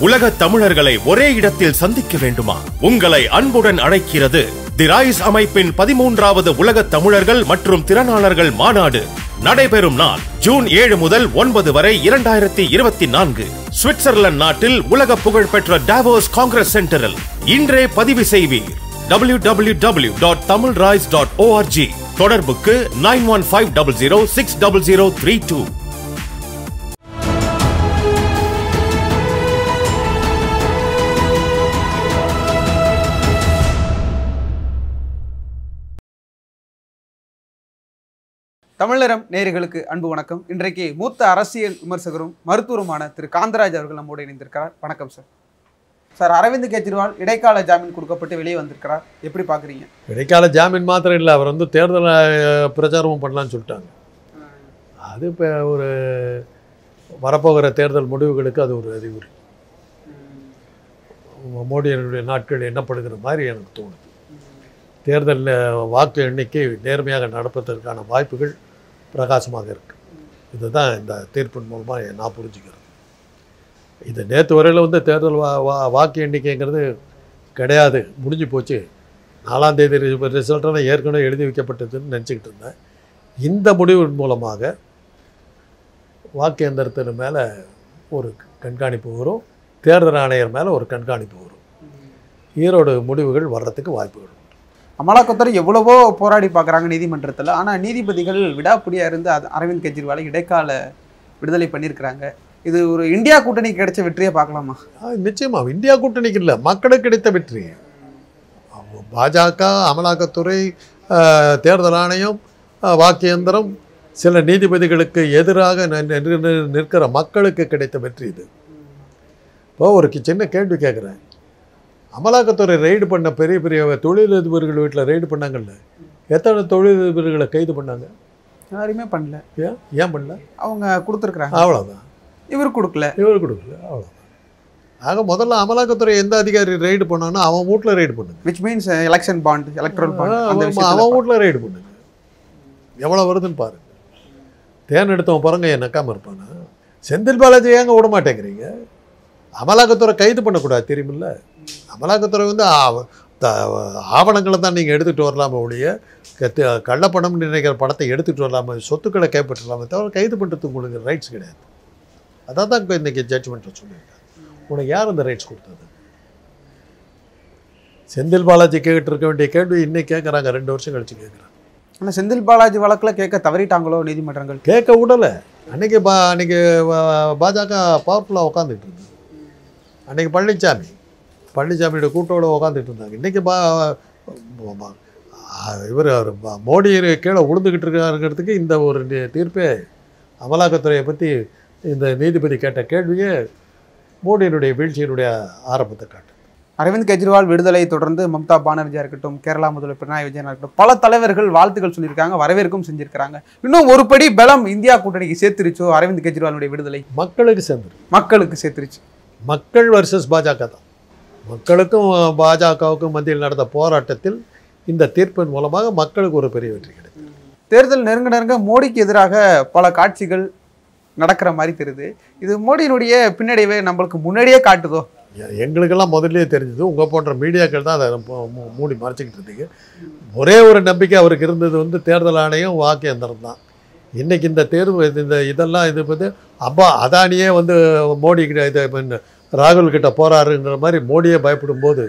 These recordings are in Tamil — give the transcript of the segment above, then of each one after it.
உலக தமிழர்களை ஒரே இடத்தில் சந்திக்க வேண்டுமா? உங்களை அன்புடன் அழைக்கிறது தி ரைஸ் அமைப்பின் 13வது உலக தமிழர்கள் மற்றும் திறனாளர்கள் மாநாடு. நடைபெறும் நாள் ஜூன் 7 முதல் 9 வரை 2024 சுவிட்சர்லாந்து நாட்டில் உலக புகழ்பெற்ற டாவோஸ் காங்கிரஸ் சென்டரில். இன்றே பதிவு செய்வீர். www.tamilrise.org. தொடர்புக்கு 9150060032. தமிழரம் நேயர்களுக்கு அன்பு வணக்கம். இன்றைக்கு மூத்த அரசியல் விமர்சகரும் மருத்துவருமான திரு காந்தராஜ் அவர்கள் நம்மோடு இணைந்திருக்கிறார். வணக்கம் சார். சார், அரவிந்த் கெஜ்ரிவால் இடைக்கால ஜாமீன் கொடுக்கப்பட்டு வெளியே வந்திருக்கிறார். எப்படி பார்க்குறீங்க? இடைக்கால ஜாமீன் மாத்திரம் இல்லை, அவர் தேர்தல் பிரச்சாரமும் பண்ணலான்னு சொல்லிட்டாங்க. அது இப்போ ஒரு வரப்போகிற தேர்தல் முடிவுகளுக்கு அது ஒரு அறிகுறி. மோடியினுடைய நாட்கள் எண்ணப்படுகிற மாதிரி எனக்கு தோணுது. தேர்தலில் வாக்கு எண்ணிக்கை நேர்மையாக நடப்பதற்கான வாய்ப்புகள் பிரகாசமாக இருக்குது. இதுதான் இந்த தீர்ப்பின் மூலமாக நான் புரிஞ்சுக்கிறேன். இது நேற்று வரையில் தேர்தல் வாக்கு எண்ணிக்கைங்கிறது கிடையாது, முடிஞ்சு போச்சு. 4ஆம் தேதி ரிசல்ட்டெல்லாம் ஏற்கனவே எழுதி வைக்கப்பட்டதுன்னு நினச்சிக்கிட்டு இருந்தேன். இந்த முடிவின் மூலமாக வாக்கு எந்திரத்தின் மேலே ஒரு கண்காணிப்பு வரும், தேர்தல் ஆணையர் மேலே ஒரு கண்காணிப்பு வரும். ஈரோடு முடிவுகள் வர்றதுக்கு வாய்ப்புகள். அமலாக்கத்துறை எவ்வளவோ போராடி பார்க்குறாங்க நீதிமன்றத்தில். ஆனால் நீதிபதிகள் விடாப்பிடியாக இருந்து அரவிந்த் கெஜ்ரிவாலை இடைக்கால விடுதலை பண்ணியிருக்கிறாங்க. இது ஒரு இந்தியா கூட்டணிக்கு கிடைச்ச வெற்றியை பார்க்கலாமா? நிச்சயமாக இந்தியா கூட்டணிக்கு இல்லை, மக்களுக்கு கிடைத்த வெற்றி. பாஜக, அமலாக்கத்துறை, தேர்தல் ஆணையம், வாக்கு இயந்திரம், சில நீதிபதிகளுக்கு எதிராக நிற்கிற மக்களுக்கு கிடைத்த வெற்றி இது. இப்போ ஒரு சின்ன கேள்வி கேட்குறேன். அமலாக்கத்துறை ரெய்டு பண்ண பெரிய பெரிய தொழிலதிபர்கள் வீட்டில் ரெய்டு பண்ணாங்கல்ல, எத்தனை தொழிலதிபர்களை கைது பண்ணாங்க? யாருமே பண்ணல. ஏன் பண்ணல? அவங்க கொடுத்துருக்குறாங்க, அவ்வளோதான். இவர் கொடுக்கல, அவ்வளோதான். ஆக முதல்ல அமலாக்கத்துறை எந்த அதிகாரி ரெய்டு பண்ணானோ அவன் வீட்டில் ரெய்டு பண்ணுங்க. Which means election bond, electoral bond, அவன் வீட்டில் ரெய்டு பண்ணுங்க. எவ்வளோ வருதுன்னு பாருங்க. தேன் எடுத்தவன் பிறங்க நக்காமல் இருப்பானா? செந்தில் பாலாஜி ஏங்க விட மாட்டேங்கிறீங்க? அமலாக்கத்துறை கைது பண்ணக்கூடாது, தெரியுமில்ல? அமலாக்கத்துறை ஆவணங்களை தான் நீங்கள் எடுத்துகிட்டு வரலாமே ஒழிய கள்ளப்பணம்னு நினைக்கிற பணத்தை எடுத்துகிட்டு வரலாமே, சொத்துக்களை கைப்பற்றலாமே தவிர கைது பண்ணுறதுக்கு உங்களுக்கு ரைட்ஸ் கிடையாது. அதான் தான் இன்றைக்கி ஜட்ஜ்மெண்ட்டில் சொல்லியிருக்காங்க. உனக்கு யார் அந்த ரைட்ஸ் கொடுத்தது? செந்தில் பாலாஜி கேட்டு இருக்க வேண்டிய கேள்வி இன்னைக்கு கேட்குறாங்க, 2 வருஷம் கழிச்சு கேட்குறாங்க. ஆனால் செந்தில் பாலாஜி வழக்கில் கேட்க தவறிட்டாங்களோ நீதிமன்றங்கள்? கேட்க விடலை. அன்றைக்கி பாஜக பவர்ஃபுல்லாக உட்காந்துட்டு இருந்தது. அன்றைக்கி பழனிசாமியோட கூட்டோட உட்காந்துட்டு இருந்தாங்க. இன்றைக்கி இவர் மோடி கீழே உழுந்துக்கிட்டு இருக்காருங்கிறதுக்கு இந்த ஒரு தீர்ப்பே, அமலாக்கத்துறையை பற்றி இந்த நீதிபதி கேட்ட கேள்வியே மோடியினுடைய வீழ்ச்சியினுடைய ஆரம்பத்தை காட்டு. அரவிந்த் கெஜ்ரிவால் விடுதலை தொடர்ந்து மம்தா பானர்ஜியாக இருக்கட்டும், கேரளா முதல்வர் பினராயி விஜயனாக இருக்கட்டும், பல தலைவர்கள் வாழ்த்துக்கள் சொல்லியிருக்காங்க, வரவேற்கும் செஞ்சிருக்கிறாங்க. இன்னும் ஒரு படி பலம் இந்தியா கூட்டணிக்கு சேர்த்துருச்சோ அரவிந்த் கெஜ்ரிவாலுடைய விடுதலை? மக்களுக்கு சேர்த்துருச்சு. மக்கள் வர்சஸ் பாஜக தான். மக்களுக்கும் பாஜகவுக்கும் மத்தியில் நடந்த போராட்டத்தில் இந்த தீர்ப்பின் மூலமாக மக்களுக்கு ஒரு பெரிய வெற்றி கிடைத்தது. தேர்தல் நெருங்க மோடிக்கு எதிராக பல காட்சிகள் நடக்கிற மாதிரி தெரியுது. இது மோடியினுடைய பின்னடைவை நம்மளுக்கு முன்னாடியே காட்டுதோ? எங்களுக்கெல்லாம் முதல்லையே தெரிஞ்சது. உங்கள் போன்ற மீடியாக்கள் தான் அதை மூடி மறைச்சிக்கிட்டு இருந்தீங்க. ஒரே ஒரு நம்பிக்கை அவருக்கு இருந்தது தேர்தல் ஆணையம், வாக்கு எந்திரம் தான். இன்றைக்கி இந்த தேர்வு இதெல்லாம் இது அதானியே மோடி கிட்ட ராகுல் கிட்ட போகிறாருங்கிற மாதிரி மோடியே பயப்படும்போது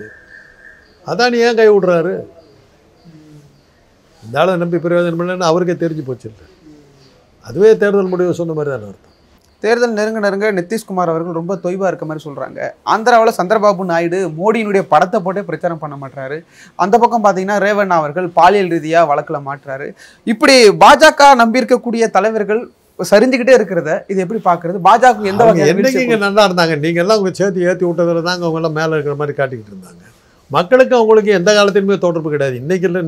அதானி ஏன் கை விடுறாரு? இந்த ஆளை நம்பி பிரயோஜனம் இல்லைன்னு அவருக்கே தெரிஞ்சு போச்சு. இல்லை, அதுவே தேர்தல் முடிவு சொன்ன மாதிரி தானே அர்த்தம். தேர்தல் நெருங்க நிதிஷ்குமார் அவர்கள் ரொம்ப தொய்வாக இருக்க மாதிரி சொல்கிறாங்க. ஆந்திராவில் சந்திரபாபு நாயுடு மோடியினுடைய படத்தை போட்டே பிரச்சாரம் பண்ண மாட்டாரு. அந்த பக்கம் பார்த்தீங்கன்னா ரேவண்ணா அவர்கள் பாலியல் ரீதியாக வழக்கில் மாட்டுறாரு. இப்படி பாஜக நம்பியிருக்கக்கூடிய தலைவர்கள் சரிஞ்சுக்கிட்டே இருக்கிறத இது எப்படி பார்க்குறது? பாஜக எந்த வகை என்னைக்கு நல்லா இருந்தாங்க? நீங்கள் எல்லாம் சேர்த்து ஏற்றி விட்டதில் தாங்க அவங்கெல்லாம் மேலே இருக்கிற மாதிரி காட்டிக்கிட்டு இருந்தாங்க. மக்களுக்கு அவங்களுக்கு எந்த காலத்திலுமே தொடர்பு கிடையாது. இன்றைக்கி இல்லை,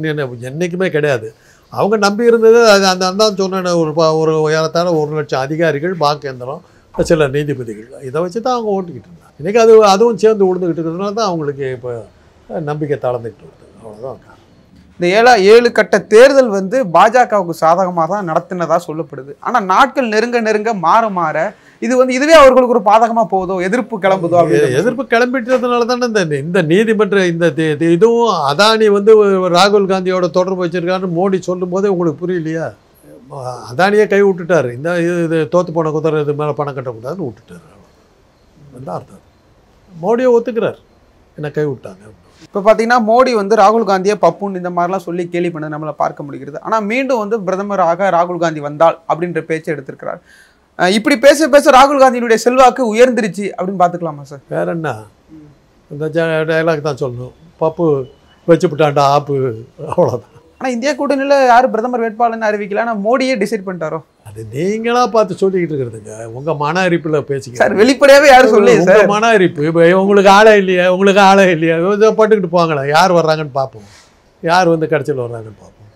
என்றைக்குமே கிடையாது. அவங்க நம்பி இருந்தது அந்த சொன்ன ஒரு ஏறத்தாழ 1 லட்சம் அதிகாரிகள், வாக்கு எந்திரம், சில நீதிபதிகள், இதை வச்சு தான் அவங்க ஓட்டிக்கிட்டு இருந்தாங்க. இன்றைக்கி அதுவும் சேர்ந்து விழுந்துக்கிட்டு இருக்கிறதுனால தான் அவங்களுக்கு இப்போ நம்பிக்கை தளர்ந்துக்கிட்டு வருது. அவ்வளோதான். இந்த 7 கட்ட தேர்தல் பாஜகவுக்கு சாதகமாக தான் நடத்தினதா சொல்லப்படுது. ஆனால் நாட்கள் நெருங்க மாற இது வந்து இதுவே அவர்களுக்கு ஒரு பாதகமா போகுதோ, எதிர்ப்பு கிளம்புதோ? எதிர்ப்பு கிளம்பிட்டதுனால தானே இந்த நீதிமன்ற இந்த இதுவும் அதானி வந்து ராகுல் காந்தியோட தொடர்பு வச்சிருக்காருன்னு மோடி சொல்லும் போதே உங்களுக்கு புரியலையா? அதானியே கை விட்டுட்டார். இந்த இது தோத்து போன குதிரை இது மேலே பணம் கட்டக்கூடாதுன்னு விட்டுட்டார். வந்து அர்த்தம் மோடியை ஒத்துக்கிறார், என்ன கை விட்டாங்க. இப்போ பார்த்தீங்கன்னா மோடி வந்து ராகுல் காந்தியை பப்புன்னு இந்த மாதிரிலாம் சொல்லி கேலி பண்ணது நம்மளை பார்க்க முடிகிறது. ஆனால் மீண்டும் வந்து பிரதமராக ராகுல் காந்தி வந்தால் அப்படின்ற பேச்சை எடுத்திருக்கிறார். இப்படி பேச பேச ராகுல் காந்தியினுடைய செல்வாக்கு உயர்ந்துருச்சு அப்படின்னு பார்த்துக்கலாமா சார்? வேற என்ன, இந்த டைலாக் தான் சொல்லணும், பப்பு வச்சுவிட்டாண்டா ஆப்பு, அவ்வளோதான். ஆனால் இந்தியா கூட்டணியில் யாரும் பிரதமர் வேட்பாளர்னு அறிவிக்கல, ஆனால் மோடியே டிசைட் பண்ணிட்டாரோ? அது நீங்களா பார்த்து சொல்லிக்கிட்டு இருக்கிறதுங்க, உங்கள் மன அரிப்பில் பேசிக்க சார். வெளிப்படையாகவே யாரும் சொல்லி சார் மன அரிப்பு. இப்போ உங்களுக்கு ஆளே இல்லையா, உங்களுக்கு ஆளே இல்லையா, பட்டுக்கிட்டு போங்களேன், யார் வர்றாங்கன்னு பார்ப்போம், யார் வந்து கடைசியில் வர்றாங்கன்னு பார்ப்போம்.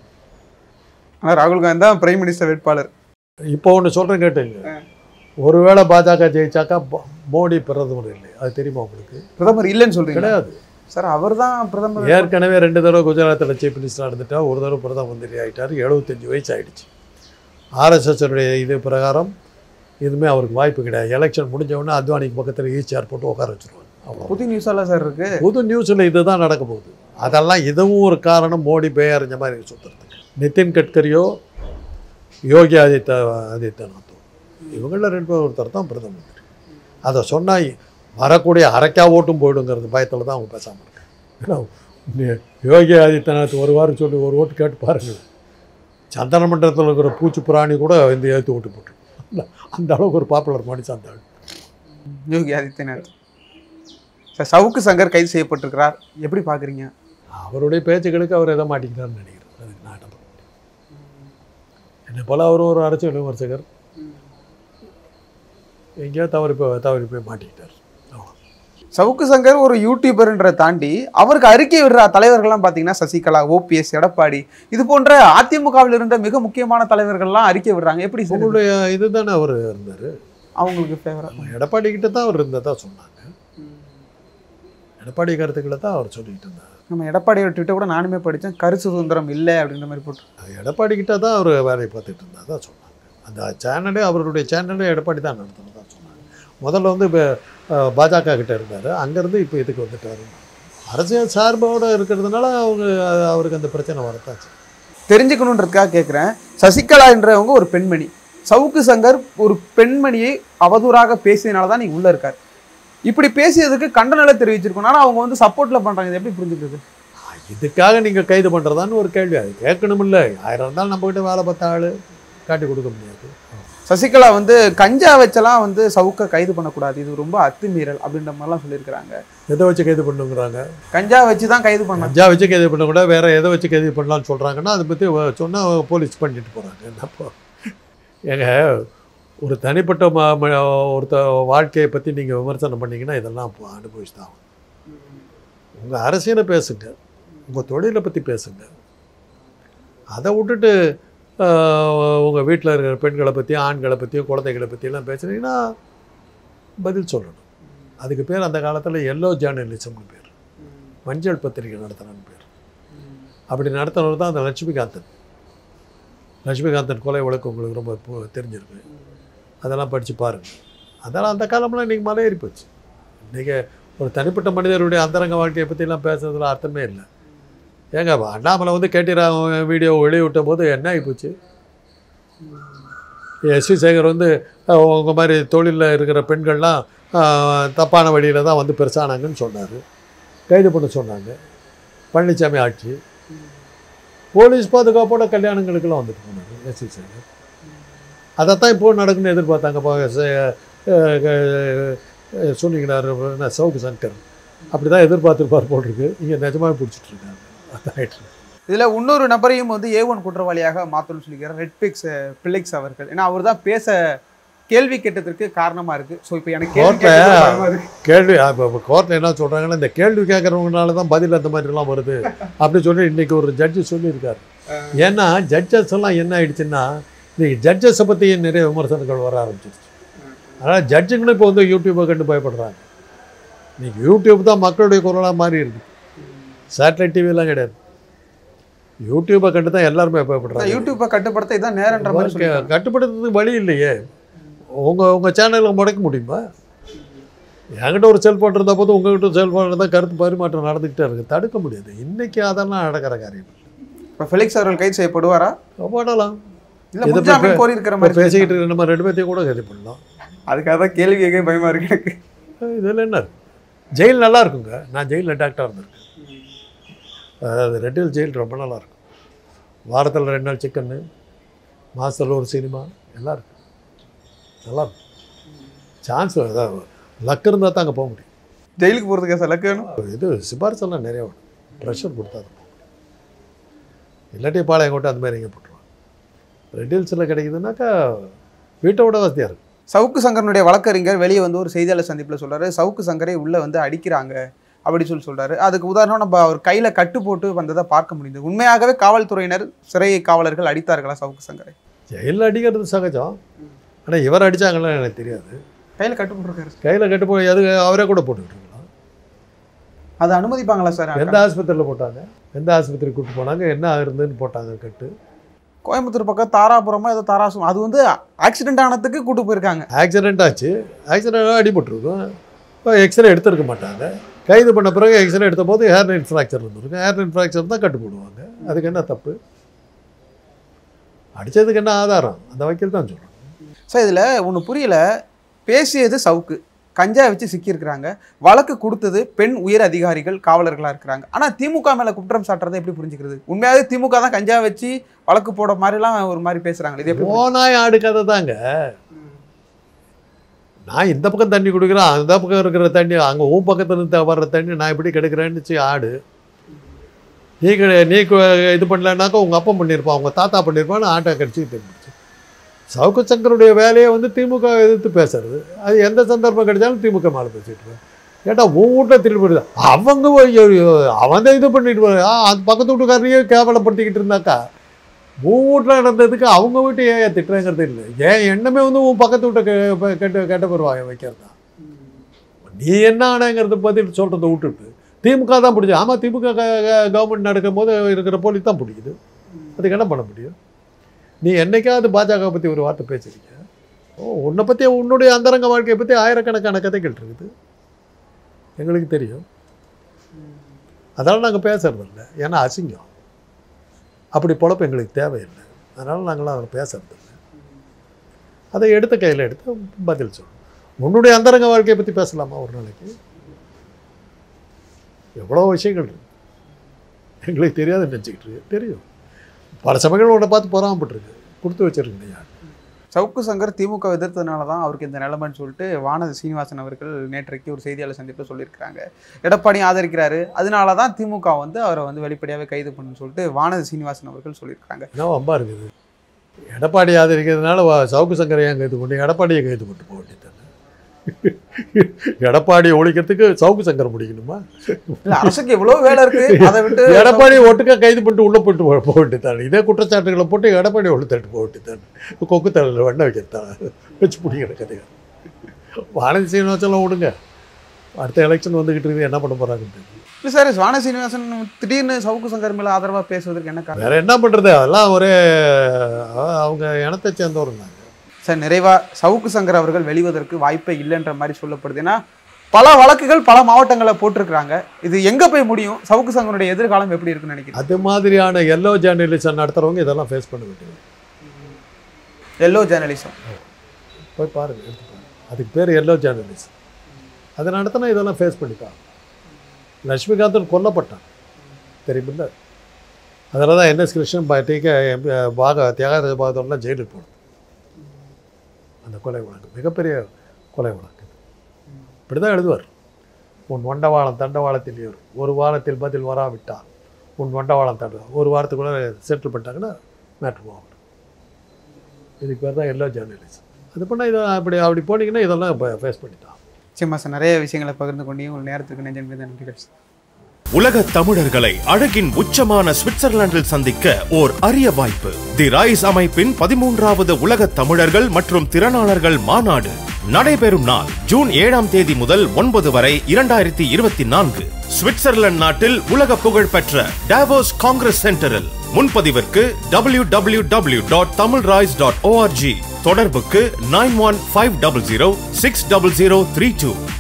ஆனால் ராகுல் காந்தி தான் பிரைம் மினிஸ்டர் வேட்பாளர். இப்போ ஒன்று சொல்கிறேன் கேட்டுங்க, ஒருவேளை பாஜக ஜெயிச்சாக்கா மோடி பிரதமர் இல்லை, அது தெரியுமா உங்களுக்கு? பிரதமர் இல்லைன்னு சொல்றீங்க? கிடையாது சார், அவர் தான் பிரதமர். ஏற்கனவே 2 தடவை குஜராத்தில் சீஃப் மினிஸ்டராக இருந்துட்டா, ஒரு தடவை பிரதம மந்திரி ஆகிட்டார், 75 வயசு ஆகிடுச்சு. ஆர்எஸ்எஸ்னுடைய இது பிரகாரம் இதுவுமே அவருக்கு வாய்ப்பு கிடையாது. எலெக்ஷன் முடிஞ்சவொடனே அத்வானிக்கு பக்கத்தில் ஈசிஆர் போட்டு உட்கார வச்சுருவாங்க. அவ்வளோ புது நியூஸெல்லாம் சார் இருக்குது. புது நியூஸில் இது தான் நடக்க போகுது. அதெல்லாம் இதுவும் ஒரு காரணம், மோடி பேயறிஞ்ச மாதிரி சுற்றுறதுக்கு. நிதின் கட்கரியோ யோகி ஆதித்யநாத்தோ இவங்களில் 2 பேர் ஒருத்தர் தான் பிரதம மந்திரி. அதை சொன்னால் வரக்கூடிய அரைக்கா ஓட்டும் போயிடுங்கிறது பயத்தில் தான் அவங்க பேசாமல் இருக்காங்க. ஏன்னா யோகி ஆதித்யநாத் ஒரு வாரம் சொல்லி ஒரு ஓட்டு கேட்டு பாருங்கள், சந்தன மண்டலத்தில் இருக்கிற பூச்சி பிராணி கூட இந்த ஏற்று ஓட்டு போட்டு அந்த அளவுக்கு ஒரு பாப்புலர் மனுஷன் அந்த ஆள் யோகி ஆதித்யநாத். சார், சவுக்கு சங்கர் கைது செய்யப்பட்டிருக்கிறார், எப்படி பார்க்குறீங்க? அவருடைய பேச்சுக்களுக்கு அவர் எதை மாட்டிக்கிறார்னு நினைக்கிறேன். அதுக்கு நாட்டம் என்னை போல் அவரும் ஒரு அரசியல் விமர்சகர், எங்கேயோ தவறி போய் மாட்டிக்கிட்டார். சவுக்கு சங்கர் ஒரு யூடியூபர்ன்ற தாண்டி அவருக்கு அறிக்கை விடுற தலைவர்கள்லாம் பார்த்தீங்கன்னா சசிகலா, ஓபிஎஸ், எடப்பாடி, இது போன்ற அதிமுகவில் இருந்த மிக முக்கியமான தலைவர்கள்லாம் அறிக்கை விடுறாங்க. எப்படி உங்களுடைய இதுதானே அவர் இருந்தார், அவங்களுக்கு ஃபேவரா? எடப்பாடி கிட்ட தான் அவர் இருந்ததா சொன்னாங்க. எடப்பாடி கருத்துக்களை தான் அவர் சொல்லிக்கிட்டு இருந்தார். நம்ம எடப்பாடியோட ட்விட்டர் கூட நானுமே படித்தேன், கருத்து சுதந்திரம் இல்லை அப்படின்ற மாதிரி போட்டு. எடப்பாடி கிட்ட தான் அவர் வேலையை பார்த்துட்டு இருந்தார் தான் சொன்னாங்க. அந்த சேனலே அவருடைய சேனலே எடப்பாடி தான் நடத்துனதா சொன்னாங்க. முதல்ல வந்து இப்போ பாஜக கிட்ட இருந்தார், அங்கேருந்து இப்போ இதுக்கு வந்துட்டார். அரசியல் சார்போடு இருக்கிறதுனால அவருக்கு அந்த பிரச்சனை வரத்தாச்சு. தெரிஞ்சுக்கணுன்றதுக்காக கேட்குறேன். சசிகலா என்றவங்க ஒரு பெண்மணி, சவுக்கு சங்கர் ஒரு பெண்மணியை அவதூறாக பேசியதுனால தான் நீங்கள் உள்ளே இருக்கார். இப்படி பேசியதுக்கு கண்டனங்களை தெரிவிச்சிருக்கணும், ஆனால் அவங்க வந்து சப்போர்ட்டில் பண்ணுறாங்க. இது எப்படி புரிஞ்சுக்கிறது? இதுக்காக நீங்கள் கைது பண்ணுறதான்னு ஒரு கேள்வி, அது கேட்கணும். இல்லை 1000 இருந்தாலும் நம்மகிட்ட வேலை பார்த்த ஆள் காட்டி கொடுக்க முடியாது. சசிகலா வந்து கஞ்சா வச்செல்லாம் வந்து சவுக்கை கைது பண்ணக்கூடாது, இது ரொம்ப அத்துமீறல் அப்படின்ற மாதிரிலாம் சொல்லியிருக்கிறாங்க. எதை வச்சு கைது பண்ணுங்கிறாங்க? கஞ்சா வச்சு தான் கைது பண்ணாங்க. கஞ்சா வச்சு கைது பண்ணக்கூடாது, வேறு எதை வச்சு கைது பண்ணலான்னு சொல்கிறாங்கன்னா அதை பற்றி சொன்னால் போலீஸ் பண்ணிட்டு போகிறாங்க. என்னப்போ ஏங்க, ஒரு தனிப்பட்ட ஒருத்த வாழ்க்கையை பற்றி நீங்கள் விமர்சனம் பண்ணிங்கன்னா இதெல்லாம் அனுபவிச்சு தான் ஆகும். உங்கள் அரசியலை பேசுங்க, உங்கள் தொழிலை பற்றி பேசுங்க. அதை விட்டுட்டு உங்கள் வீட்டில் இருக்கிற பெண்களை பற்றியும் ஆண்களை பற்றியும் குழந்தைகளை பற்றியெல்லாம் பேசுனீங்கன்னா பதில் சொல்லணும். அதுக்கு பேர் அந்த காலத்தில் எல்லோ ஜேர்னலிசம்னு பேர், மஞ்சள் பத்திரிகை நடத்துகிறன்னு பேர். அப்படி நடத்துனவர் தான் அந்த லட்சுமிகாந்தன் கொலை வழக்கு உங்களுக்கு ரொம்ப தெரிஞ்சிருக்கு, அதெல்லாம் படித்து பாருங்கள். அதெல்லாம் அந்த காலம்லாம் இன்றைக்கி மலை ஏறி போச்சு. இன்றைக்கி ஒரு தனிப்பட்ட மனிதருடைய அந்தரங்க வாழ்க்கையை பற்றிலாம் பேசுறதுல அர்த்தமே இல்லை. ஏங்க, அண்ணாமலை வந்து கேட்டிரா வீடியோ வெளியிட்ட போது என்ன ஆகிப்போச்சு? எஸ்வி சேகர் வந்து உங்கள் மாதிரி தொழிலில் இருக்கிற பெண்கள்லாம் தப்பான வழியில் தான் வந்து பெருசானாங்கன்னு சொன்னார், கைது பண்ண சொன்னாங்க. பழனிசாமி ஆட்சி போலீஸ் பாதுகாப்போட கல்யாணங்களுக்கெல்லாம் வந்துட்டு போனார் எஸ்வி சேகர். அதைத்தான் இப்போது நடக்குன்னு எதிர்பார்த்தாங்க. சொன்னீங்கன்னாரு சவுக்கு சங்கர் அப்படி தான் எதிர்பார்த்துருப்பார் போட்டிருக்கு. இங்கே நிஜமாக பிடிச்சிட்ருக்காங்க. இதில் இன்னொரு நபரையும் வந்து A1 குற்றவாளியாக மாற்றணும்னு சொல்லிக்கிறார் பிள்ளைக்ஸ் அவர்கள். ஏன்னா அவர் தான் பேச கேள்வி கேட்டதற்கு காரணமாக இருக்குது. ஸோ இப்போ எனக்கு கேள்வி இப்போ கோர்ட்டில் என்ன சொல்கிறாங்கன்னா, இந்த கேள்வி கேட்குறவங்கனால தான் பதில் அந்த மாதிரிலாம் வருது அப்படி சொல்லி இன்றைக்கி ஒரு ஜட்ஜு சொல்லியிருக்காரு. ஏன்னா ஜட்ஜஸ் எல்லாம் என்ன ஆயிடுச்சுன்னா, இன்றைக்கி ஜட்ஜஸை பற்றி நிறைய விமர்சனங்கள் வர ஆரம்பிச்சிருச்சு. அதனால் ஜட்ஜுங்களும் இப்போ வந்து யூடியூப்பை கண்டு பயப்படுறாங்க. இன்றைக்கி யூடியூப் தான் மக்களுடைய குரலாக மாறி இருக்குது. சேட்டலைட் டிவிலாம் கிடையாது, யூடியூப்பை கண்டு தான் எல்லாருமே பயப்படுறாங்க. யூடியூப்பை கட்டுப்படுத்த இதான் நேரன்ற மாதிரி கட்டுப்படுத்துறதுக்கு வழி இல்லையே. உங்கள் சேனலில் முடக்க முடியுமா? என்கிட்ட ஒரு செல்ஃபோன் இருந்தால் போது உங்கள்கிட்ட செல்ஃபோன் இருந்தால் கருத்து பரிமாற்றம் நடந்துக்கிட்டே இருக்குது, தடுக்க முடியாது. இன்றைக்கி அதெல்லாம் நடக்கிற காரியம். இப்போ ஃபெலிக்ஸ் அவர்கள் கைது செய்யப்படுவாரா? போடலாம். இல்லை கோரி இருக்கிற மாதிரி பேசிக்கிட்டு நம்ம 2 பேர்த்தையும் கூட கைது பண்ணலாம். அதுக்காக தான் கேள்வி கேட்க பயமாக இருக்கு எனக்கு. இதில் என்ன இருக்குது? ஜெயில் நல்லா இருக்குங்க. நான் ஜெயிலில் டாக்டராக இருந்திருக்கேன். அதாவது ரெட் ஹில்ஸ் ஜெயில் ரொம்ப நல்லாயிருக்கும். வாரத்தில் 2 நாள் சிக்கன்னு, மாதத்தில் ஒரு சினிமா, எல்லாம் இருக்குது. நல்லாயிருக்கும். சான்ஸ் அதாவது லக் இருந்தால் தான் அங்கே போக முடியும். ஜெயிலுக்கு போகிறதுக்கு சார் லக் வேணும். இது சிபாரிசெல்லாம் நிறையா வேணும். ப்ரெஷர் கொடுத்தா தான் போக முடியும். இல்லாட்டி பாளையங்கோட்டை அந்த மாதிரி இங்கே போட்டுருவாங்க. ரெட் ஹில்ஸில் கிடைக்குதுன்னாக்கா வீட்டோட வசதியாக இருக்கும். சவுக்கு சங்கரனுடைய வழக்கறிஞர் வெளியே வந்து ஒரு செய்தியாளர் சந்திப்பில் சொல்கிறாரு, சவுக்கு சங்கரை உள்ளே வந்து அடிக்கிறாங்க அப்படி சொல்கிறாரு. அதுக்கு உதாரணம் நம்ம அவர் கையில் கட்டு போட்டு வந்ததை பார்க்க முடியுது. உண்மையாகவே காவல்துறையினர் சிறை காவலர்கள் அடித்தார்களா சவுக்கு சங்கரை? ஜெயிலில் அடிக்கிறது சகஜம். ஆனால் இவர் அடித்தாங்களா எனக்கு தெரியாது. கையில் கட்டு போட்டிருக்காரு. கையில் கட்டு போய் அது அவரே கூட போட்டுக்கிட்டுருக்கலாம். அதை அனுமதிப்பாங்களா சார்? எந்த ஆஸ்பத்திரியில் போட்டாங்க? எந்த ஆஸ்பத்திரி கூப்பிட்டு போனாங்க? என்ன இருந்துன்னு போட்டாங்க கட்டு? கோயம்புத்தூர் பக்கம் தாராபுரமா ஏதோ தாராசுரம், அது வந்து ஆக்சிடென்ட் ஆனதுக்கு கூட்டு போயிருக்காங்க. ஆக்சிடென்ட் ஆச்சு. ஆக்சிடென்ட் அடிபட்டுருக்கும். இப்போ எக்ஸ்ரே எடுத்துருக்க மாட்டாங்க. கைது பண்ண பிறகு எக்ஸ்ரே எடுத்த போது ஹேர்லைன் ஃப்ராக்சர் இருந்திருக்கும். ஹேர்லைன் ஃப்ராக்சர் தான் கட்டு போடுவாங்க. அதுக்கு என்ன தப்பு? அடித்ததுக்கு என்ன ஆதாரம்? அந்த வக்கீல் தான் சொல்கிறோம். சார் இதில் ஒன்று புரியல. பேசியது சவுக்கு, கஞ்சா வச்சு சிக்கியிருக்கிறாங்க. வழக்கு கொடுத்தது பெண் உயர் அதிகாரிகள் காவலர்களாக இருக்கிறாங்க. ஆனால் திமுக மேலே குற்றம் சாட்டுறதை எப்படி புரிஞ்சுக்கிறது? உண்மையாகவே திமுக தான் கஞ்சா வச்சு வழக்கு போட மாதிரிலாம் ஒரு மாதிரி பேசுகிறாங்க. இது எப்படி? ஓனாய் ஆடு கதை தாங்க. நான் இந்த பக்கம் தண்ணி கொடுக்குறேன், அந்த பக்கம் இருக்கிற தண்ணி அங்கே பக்கத்துல வர்ற தண்ணி நான் எப்படி கிடைக்கிறேன்னு ஆடு. நீ இது பண்ணலன்னாக்கா உங்கள் அப்பா பண்ணியிருப்பான், உங்கள் தாத்தா பண்ணியிருப்பான்னு ஆட்டை கடிச்சு தெரிஞ்சிச்சு. சவுக்கு சங்கருடைய வேலையை வந்து திமுக எதிர்த்து பேசுறது. அது எந்த சந்தர்ப்பம் கிடைச்சாலும் திமுக மேலே பேசிட்டு ஏட்டா உன் வீட்டில் திருட்டு போயிடுது. அவங்க அவன் இது பண்ணிட்டு அந்த பக்கத்து வீட்டுக்காரையே கேவலப்படுத்திக்கிட்டு இருந்தாக்கா உன் வீட்டில் நடந்ததுக்கு அவங்க வீட்டு ஏன் திட்டுறேங்கிறது இல்லை. ஏன் எண்ணமே வந்து உன் பக்கத்து வீட்டை கெட்ட பெறுவாங்க வைக்கிறதா. நீ என்ன ஆனாங்கிறத பதில் சொல்கிறத விட்டுட்டு திமுக தான் பிடிச்சி. ஆமாம், திமுக கவர்மெண்ட் நடக்கும் போது இருக்கிற போலீஸ் தான் பிடிக்குது. அதுக்கு என்ன பண்ண முடியும்? நீ என்னைக்காவது பாஜக பற்றி ஒரு வார்த்தை பேசிருக்க? உன்னை பற்றி உன்னுடைய அந்தரங்க வாழ்க்கையை பற்றி ஆயிரக்கணக்கான கதைகள் இருக்குது, எங்களுக்கு தெரியும். அதனால் நாங்கள் பேசுறதில்லை. ஏன்னா அசிங்கம். அப்படி பொழப்பு எங்களுக்கு தேவையில்லை. அதனால் நாங்களாம் அதை பேசுறதில்லை. அதை எடுத்த கையில் எடுத்து பதில் சொல்லணும். உன்னுடைய அந்தரங்க வாழ்க்கையை பற்றி பேசலாமா ஒரு நாளைக்கு? எவ்வளோ விஷயங்கள் இருக்கு எங்களுக்கு தெரியாதுன்னு நினச்சிக்கிட்டு இருக்கு. தெரியும். பல சமயங்கள் உன்னை பார்த்து பொறாமப்பட்டிருக்கு. கொடுத்து வச்சிருக்கீங்க. யார்? சவுக்கு சங்கர் திமுக எதிர்த்ததுனால தான் அவருக்கு இந்த நிலைமைன்னு சொல்லிட்டு வானதி சீனிவாசன் அவர்கள் நேற்றைக்கு ஒரு செய்தியாளர் சந்திப்பில் சொல்லியிருக்கிறாங்க. எடப்பாடி ஆதரிக்கிறாரு, அதனால தான் திமுக வந்து அவரை வந்து வெளிப்படையாகவே கைது பண்ணுன்னு சொல்லிட்டு வானதி சீனிவாசன் அவர்கள் சொல்லியிருக்காங்க. என்ன அம்பா இருக்குது? எடப்பாடி ஆதரிக்கிறதுனால சவுக்கு சங்கரை ஏன் கைது பண்ணி எடப்பாடியை கைது பண்ணிட்டு போக வேண்டியது? எடப்பாடியை ஒழிக்கிறதுக்கு சவுக்கு சங்கர் முடிக்கணுமா? அரசுக்கு எவ்வளோ வேலை இருக்கு. அதை விட்டு எடப்பாடியை ஒட்டுக்கா கைது பண்ணிட்டு உள்ள போட்டு போக வேண்டியதானே. இதே குற்றச்சாட்டுகளை போட்டு எடப்பாடியை உள்ள தட்டு போக வேண்டியதானே. கொக்கு தலையில் வண்ண வைக்கிறதான் வச்சு பிடிக்கிற கதைகள். வானதி சீனிவாசன்லாம் விடுங்க. அடுத்த எலெக்ஷன் வந்துக்கிட்டு இருக்குது, என்ன பண்ண போகிறாங்கன்னு. இல்லை சார், வானதி சீனிவாசன் திடீர்னு சவுக்கு சங்கர் மேலே ஆதரவாக பேசுவதற்கு என்ன காரணம்? வேறு என்ன பண்ணுறது? அதெல்லாம் ஒரே அவங்க இனத்தை சேர்ந்தவருந்தாங்க. சார் நிறைவாக சவுக்கு சங்கர் அவர்கள் வெளிவதற்கு வாய்ப்பே இல்லைன்ற மாதிரி சொல்லப்படுது. ஏன்னா பல வழக்குகள் பல மாவட்டங்களில் போட்டிருக்கிறாங்க. இது எங்கே போய் முடியும்? சவுக்கு சங்கருடைய எதிர்காலம் எப்படி இருக்குன்னு நினைக்கிறேன்? அது மாதிரியான எல்லோ ஜேர்னலிசம் நடத்துகிறவங்க இதெல்லாம் ஃபேஸ் பண்ண வேண்டியது. எல்லோ ஜேர்னலிசம் போய் பாருங்கள், எடுத்து பாருங்கள். அதுக்கு பேர் எல்லோ ஜேர்னலிசம். அதை நடத்தினா இதெல்லாம் ஃபேஸ் பண்ணிட்டான். லட்சுமிகாந்தன் கொல்லப்பட்டான், தெரியுமில்ல? அதில் தான் NS கிருஷ்ணன் தியாகராஜ பகதூர்லாம் ஜெயிலுக்கு போகணும். அந்த கொலை வழக்கு மிகப்பெரிய கொலை வழக்கு. இப்படி தான் எழுதுவார். உன் வண்டவாளம் தண்டவாளத்தில் ஏறும், ஒரு வாரத்தில் பதில் வராவிட்டால் உன் வண்டவாளம் தண்ட. ஒரு வாரத்துக்குள்ளே செட்டில் பண்ணிட்டாங்கன்னா மேட்ரு போகணும். இதுக்கு பேர் தான் எல்லோ ஜேர்னலிசம். அது பண்ணால் இதை அப்படி போனீங்கன்னா இதெல்லாம் இப்போ ஃபேஸ் பண்ணிட்டான். சரிம்மா சார், நிறைய விஷயங்களை பகிர்ந்து கொண்டீங்க. உங்கள் நேரத்துக்கு நன்றிகள். உலக தமிழர்களை அழகின் உச்சமான சுவிட்சர்லாந்தில் சந்திக்க ஓர் அரிய வாய்ப்பு. தி ரைஸ் அமைப்பின் 13வது உலக தமிழர்கள் மற்றும் திறனாளர்கள் மாநாடு நடைபெறும் நாள் ஜூன் 7ஆம் தேதி முதல் 9 வரை 2024 சுவிட்சர்லாந்து நாட்டில் உலக புகழ்பெற்ற டாவோஸ் காங்கிரஸ் சென்டரில். முன்பதிவிற்கு www.tamilrise.org தொடர்புக்கு 9150060032.